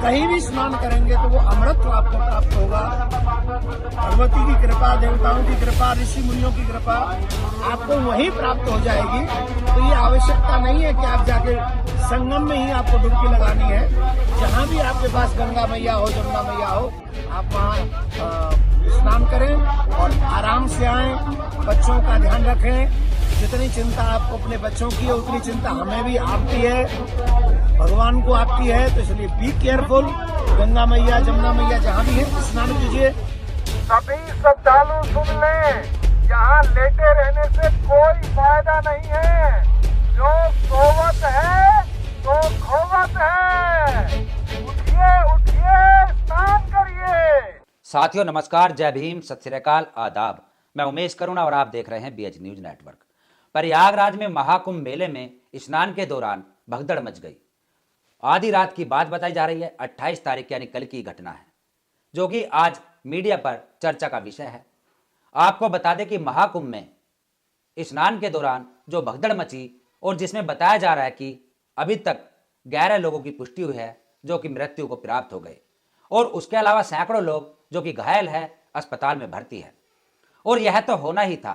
कहीं भी स्नान करेंगे तो वो अमृत तो आपको प्राप्त होगा। भगवती की कृपा, देवताओं की कृपा, ऋषि मुनियों की कृपा आपको वहीं प्राप्त हो जाएगी। तो ये आवश्यकता नहीं है कि आप जाके संगम में ही आपको डुबकी लगानी है। जहाँ भी आपके पास गंगा मैया हो, जमुना मैया हो, आप वहाँ स्नान करें और आराम से आएं। बच्चों का ध्यान रखें। जितनी चिंता आपको अपने बच्चों की है उतनी चिंता हमें भी आपकी है, भगवान को आपकी है। तो इसलिए बी केयरफुल। गंगा मैया, जमुना मैया जहाँ भी है स्नान कीजिए। सभी श्रद्धालु सुन लें, यहाँ लेटे रहने से कोई फायदा नहीं है। जो सोवत है तो खोवत है। उठिए उठिए, स्नान करिए। साथियों नमस्कार, जय भीम, सत श्री अकाल, आदाब। मैं उमेश करुणा और आप देख रहे हैं BH न्यूज नेटवर्क। प्रयागराज में महाकुंभ मेले में स्नान के दौरान भगदड़ मच गई। आधी रात की बात बताई जा रही है। 28 तारीख यानी कल की घटना है, जो कि आज मीडिया पर चर्चा का विषय है। आपको बता दें कि महाकुंभ में स्नान के दौरान जो भगदड़ मची और जिसमें बताया जा रहा है कि अभी तक 11 लोगों की पुष्टि हुई है जो कि मृत्यु को प्राप्त हो गए, और उसके अलावा सैकड़ों लोग जो कि घायल है अस्पताल में भर्ती है। और यह तो होना ही था,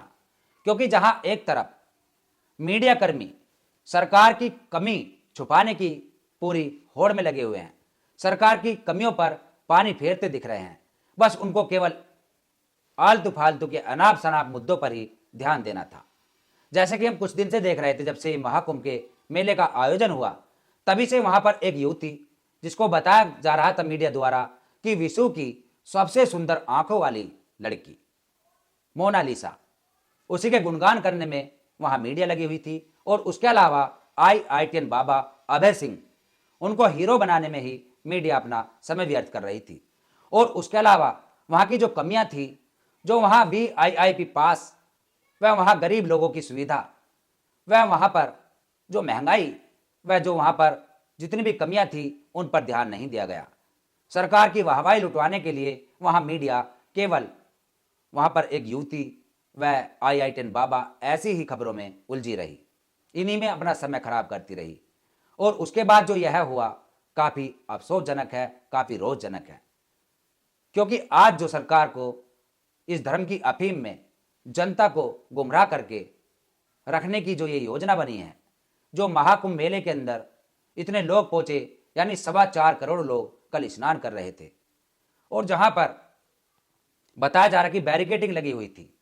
क्योंकि जहां एक तरफ मीडिया कर्मी सरकार की कमी छुपाने की पूरी होड़ में लगे हुए हैं, सरकार की कमियों पर पानी फेरते दिख रहे हैं, बस उनको केवल आलतू फालतू के अनाप शनाप मुद्दों पर ही ध्यान देना था। जैसे कि हम कुछ दिन से देख रहे थे, जब से महाकुंभ के मेले का आयोजन हुआ तभी से वहां पर एक युवती, जिसको बताया जा रहा था मीडिया द्वारा कि विश्व की सबसे सुंदर आंखों वाली लड़की मोनालिसा, उसी के गुणगान करने में वहां मीडिया लगी हुई थी। और उसके अलावा IITN बाबा अभय सिंह, उनको हीरो बनाने में ही मीडिया अपना समय व्यर्थ कर रही थी। और उसके अलावा वहां की जो कमियां थी, जो वहां VIP पास, वह वहां गरीब लोगों की सुविधा, वह वहां पर जो महंगाई, वह जो वहां पर जितनी भी कमियां थी उन पर ध्यान नहीं दिया गया। सरकार की वाहवाही लुटवाने के लिए वहां मीडिया केवल वहां पर एक युवती वह IITN बाबा ऐसी ही खबरों में उलझी रही, इन्हीं में अपना समय खराब करती रही। और उसके बाद जो यह हुआ काफी अफसोसजनक है, काफी रोषजनक है, क्योंकि आज जो सरकार को इस धर्म की अफीम में जनता को गुमराह करके रखने की जो ये योजना बनी है, जो महाकुंभ मेले के अंदर इतने लोग पहुंचे, यानी 4.25 करोड़ लोग कल स्नान कर रहे थे, और जहां पर बताया जा रहा कि बैरिकेडिंग लगी हुई थी,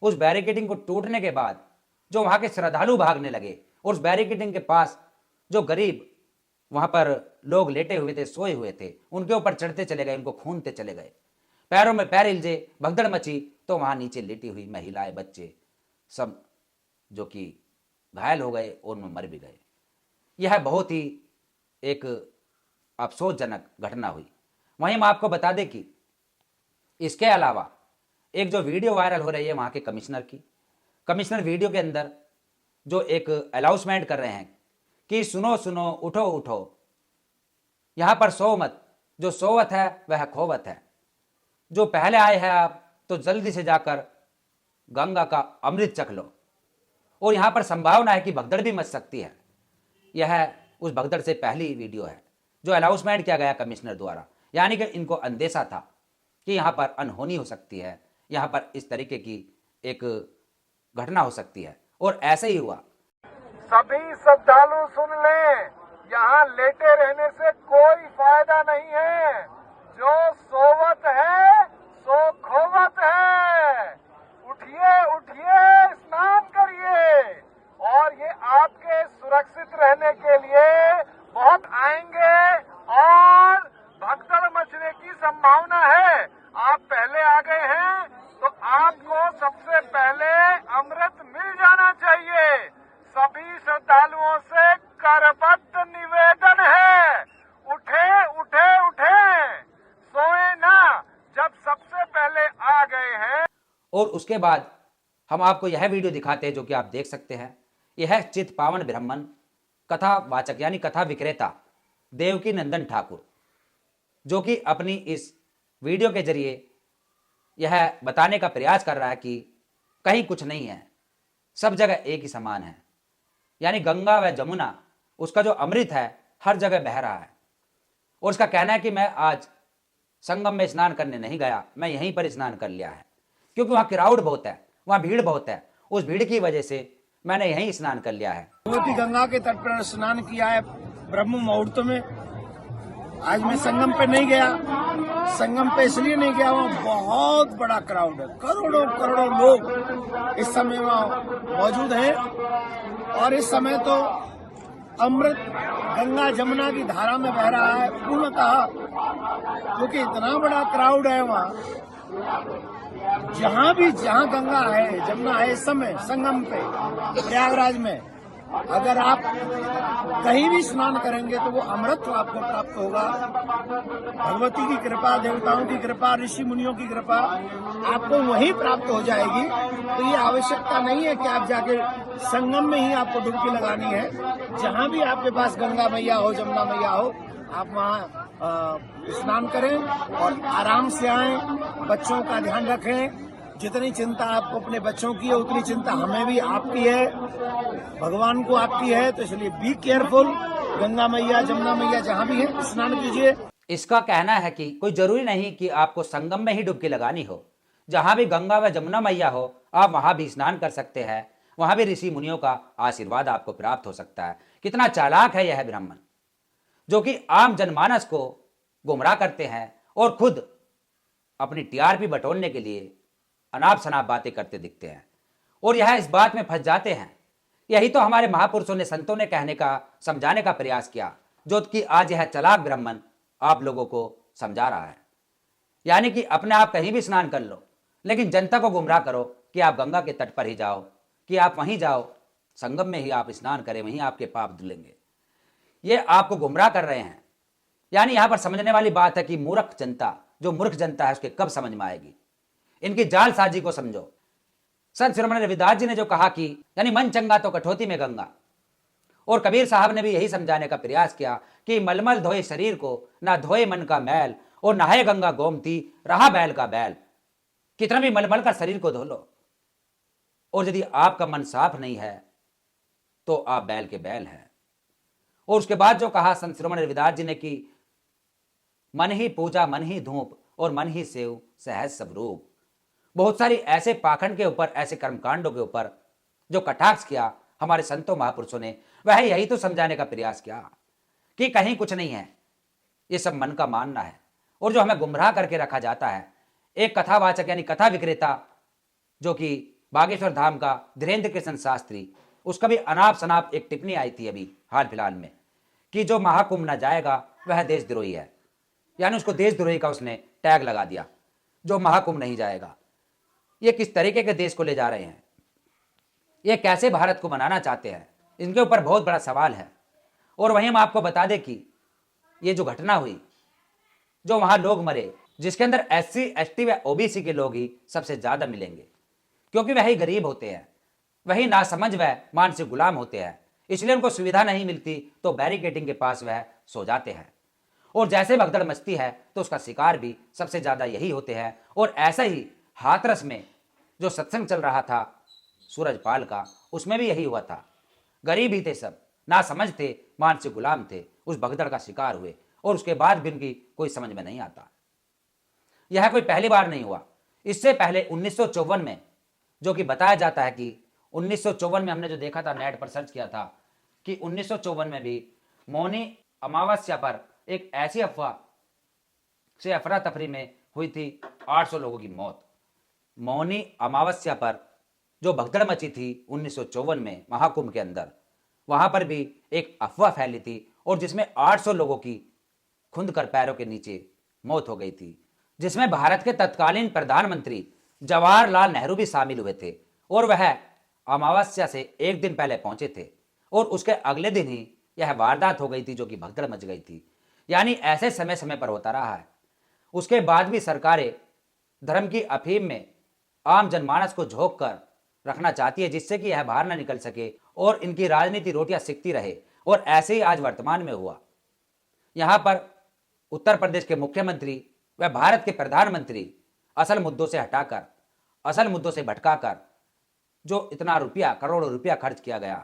उस बैरिकेडिंग को टूटने के बाद जो वहां के श्रद्धालु भागने लगे, और उस बैरिकेडिंग के पास जो गरीब वहां पर लोग लेटे हुए थे, सोए हुए थे, उनके ऊपर चढ़ते चले गए, उनको खूनते चले गए, पैरों में पैर हिलजे, भगदड़ मची। तो वहां नीचे लेटी हुई महिलाएं, बच्चे सब जो कि घायल हो गए और उनमें मर भी गए। यह बहुत ही एक अफसोसजनक घटना हुई। वहीं हम आपको बता दें कि इसके अलावा एक जो वीडियो वायरल हो रही है वहां के कमिश्नर की, कमिश्नर वीडियो के अंदर जो एक अनाउंसमेंट कर रहे हैं कि सुनो सुनो, उठो उठो, यहां पर सो मत, जो सोवत है वह खोवत है। जो पहले आए हैं आप तो जल्दी से जाकर गंगा का अमृत चख लो। और यहां पर संभावना है कि भगदड़ भी मच सकती है। यह उस भगदड़ से पहली वीडियो है जो अनाउंसमेंट किया गया कमिश्नर द्वारा, यानी कि इनको अंदेशा था कि यहां पर अनहोनी हो सकती है, यहां पर इस तरीके की एक घटना हो सकती है, और ऐसे ही हुआ। सभी श्रद्धालु सुन लें, यहाँ लेटे रहने से कोई फायदा नहीं है। जो सोवत है सो खोवत है। उठिए उठिए, स्नान करिए। और ये आपके सुरक्षित रहने के लिए बहुत आएंगे और भगदड़ मचने की संभावना है। आप पहले आ गए हैं तो आपको सबसे पहले अमृत मिल जाना चाहिए। सभी श्रद्धालुओं से करबद्ध निवेदन है, उठे उठे उठे, सोए ना, जब सबसे पहले आ गए हैं। और उसके बाद हम आपको यह वीडियो दिखाते हैं जो कि आप देख सकते हैं। यह चित पावन ब्राह्मण कथावाचक यानी कथा विक्रेता देवकी नंदन ठाकुर, जो कि अपनी इस वीडियो के जरिए यह बताने का प्रयास कर रहा है कि कहीं कुछ नहीं है, सब जगह एक ही समान है, यानी गंगा व जमुना, उसका जो अमृत है हर जगह बह रहा है। और उसका कहना है कि मैं आज संगम में स्नान करने नहीं गया, मैं यहीं पर स्नान कर लिया है, क्योंकि वहाँ क्राउड बहुत है, वहाँ भीड़ बहुत है, उस भीड़ की वजह से मैंने यहीं स्नान कर लिया है। भगवती गंगा के तट पर स्नान किया है ब्रह्म मुहूर्त में। आज मैं संगम पे नहीं गया, संगम पे इसलिए नहीं गया, वहाँ बहुत बड़ा क्राउड है, करोड़ों करोड़ों लोग इस समय वहाँ मौजूद हैं। और इस समय तो अमृत गंगा जमुना की धारा में बह रहा है पूर्णतः, क्योंकि इतना बड़ा क्राउड है वहाँ। जहाँ गंगा है जमुना है इस समय संगम पे प्रयागराज में, अगर आप कहीं भी स्नान करेंगे तो वो अमृत आपको प्राप्त होगा। भगवती की कृपा, देवताओं की कृपा, ऋषि मुनियों की कृपा आपको वहीं प्राप्त हो जाएगी। तो ये आवश्यकता नहीं है कि आप जाके संगम में ही आपको डुबकी लगानी है। जहाँ भी आपके पास गंगा मैया हो, जमुना मैया हो, आप वहाँ स्नान करें और आराम से आएं। बच्चों का ध्यान रखें। जितनी चिंता आपको अपने बच्चों की है उतनी चिंता हमें भी आपकी है, भगवान को आपकी है। तो इसलिए बी केयरफुल। गंगा मैया, जमुना मैया जहाँ भी है स्नान कीजिए। इसका कहना है कि कोई जरूरी नहीं कि आपको संगम में ही डुबकी लगानी हो, जहां भी गंगा व जमुना मैया हो आप वहां भी स्नान कर सकते हैं, वहां भी ऋषि मुनियों का आशीर्वाद आपको प्राप्त हो सकता है। कितना चालाक है यह ब्राह्मण, जो कि आम जनमानस को गुमराह करते हैं और खुद अपनी टीआरपी बटोरने के लिए अनाप शनाप बातें करते दिखते हैं और यह इस बात में फंस जाते हैं। यही तो हमारे महापुरुषों ने, संतों ने कहने का, समझाने का प्रयास किया, जो कि आज यह चालाक ब्राह्मण आप लोगों को समझा रहा है। यानी कि अपने आप कहीं भी स्नान कर लो, लेकिन जनता को गुमराह करो कि आप गंगा के तट पर ही जाओ, कि आप वहीं जाओ, संगम में ही आप स्नान करें, वहीं आपके पाप धुलेंगे। ये आपको गुमराह कर रहे हैं। यानी यहां पर समझने वाली बात है कि मूर्ख जनता, जो मूर्ख जनता है, उसके कब समझ में आएगी। इनकी जालसाजी को समझो। संत शिरोमणि रविदास जी ने जो कहा कि यानी मन चंगा तो कठौती में गंगा, और कबीर साहब ने भी यही समझाने का प्रयास किया कि मलमल धोए शरीर को, ना धोए मन का मैल, और नहाए गंगा गोमती, रहा बैल का बैल। कितना भी मलमल का शरीर को धो लो, और यदि आपका मन साफ नहीं है तो आप बैल के बैल हैं। और उसके बाद जो कहा संत शिरोमणि रविदास जी ने कि मन ही पूजा, मन ही धूप, और मन ही सेव सहज सब रूप। बहुत सारी ऐसे पाखंड के ऊपर, ऐसे कर्मकांडों के ऊपर जो कटाक्ष किया हमारे संतों महापुरुषों ने, वह यही तो समझाने का प्रयास किया कि कहीं कुछ नहीं है, ये सब मन का मानना है। और जो हमें गुमराह करके रखा जाता है, एक कथावाचक यानी कथा विक्रेता जो कि बागेश्वर धाम का धीरेन्द्र कृष्ण शास्त्री, उसका भी अनाप शनाप एक टिप्पणी आई थी अभी हाल फिलहाल में कि जो महाकुंभ न जाएगा वह देशद्रोही है। यानी उसको देशद्रोही का उसने टैग लगा दिया, जो महाकुंभ नहीं जाएगा। ये किस तरीके के देश को ले जा रहे हैं, ये कैसे भारत को बनाना चाहते हैं, इनके ऊपर बहुत बड़ा सवाल है। और वहीं हम आपको बता दें कि ये जो घटना हुई, जो वहां लोग मरे, जिसके अंदर SC ST व OBC के लोग ही सबसे ज्यादा मिलेंगे, क्योंकि वही गरीब होते हैं, वही नासमझ व मानसिक गुलाम होते हैं। इसलिए उनको सुविधा नहीं मिलती तो बैरिकेडिंग के पास वह सो जाते हैं। और जैसे भगदड़ मचती है तो उसका शिकार भी सबसे ज्यादा यही होते हैं। और ऐसा ही हाथरस में जो सत्संग चल रहा था सूरजपाल का, उसमें भी यही हुआ था। गरीब ही थे सब, ना समझ थे, मानसिक गुलाम थे, उस भगदड़ का शिकार हुए और उसके बाद भी उनकी कोई समझ में नहीं आता। यह कोई पहली बार नहीं हुआ। इससे पहले 1954 में, जो कि बताया जाता है कि 1954 में हमने जो देखा था, नेट पर सर्च किया था कि 1954 में भी मौनी अमावस्या पर एक ऐसी अफवाह से अफरा तफरी में हुई थी 800 लोगों की मौत। मौनी अमावस्या पर जो भगदड़ मची थी 1954 में महाकुंभ के अंदर, वहां पर भी एक अफवाह फैली थी और जिसमें 800 लोगों की खुंद कर पैरों के नीचे मौत हो गई थी, जिसमें भारत के तत्कालीन प्रधानमंत्री जवाहरलाल नेहरू भी शामिल हुए थे। और वह अमावस्या से एक दिन पहले पहुंचे थे और उसके अगले दिन ही यह वारदात हो गई थी, जो कि भगदड़ मच गई थी। यानी ऐसे समय समय पर होता रहा है। उसके बाद भी सरकारें धर्म की अफीम में आम जनमानस को झोंक कर रखना चाहती है, जिससे कि यह बाहर न निकल सके और इनकी राजनीति रोटियां सिकती रहे। और ऐसे ही आज वर्तमान में हुआ। यहां पर उत्तर प्रदेश के मुख्यमंत्री व भारत के प्रधानमंत्री असल मुद्दों से हटाकर, असल मुद्दों से भटकाकर जो इतना रुपया, करोड़ों रुपया खर्च किया गया,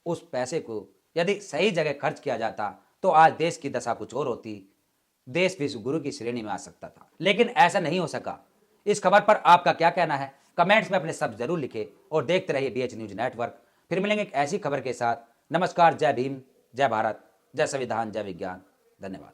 उस पैसे को यदि सही जगह खर्च किया जाता तो आज देश की दशा कुछ और होती, देश विश्व गुरु की श्रेणी में आ सकता था, लेकिन ऐसा नहीं हो सका। इस खबर पर आपका क्या कहना है? कमेंट्स में अपने शब्द जरूर लिखें और देखते रहिए BH न्यूज नेटवर्क। फिर मिलेंगे एक ऐसी खबर के साथ। नमस्कार, जय भीम, जय भारत, जय संविधान, जय विज्ञान। धन्यवाद।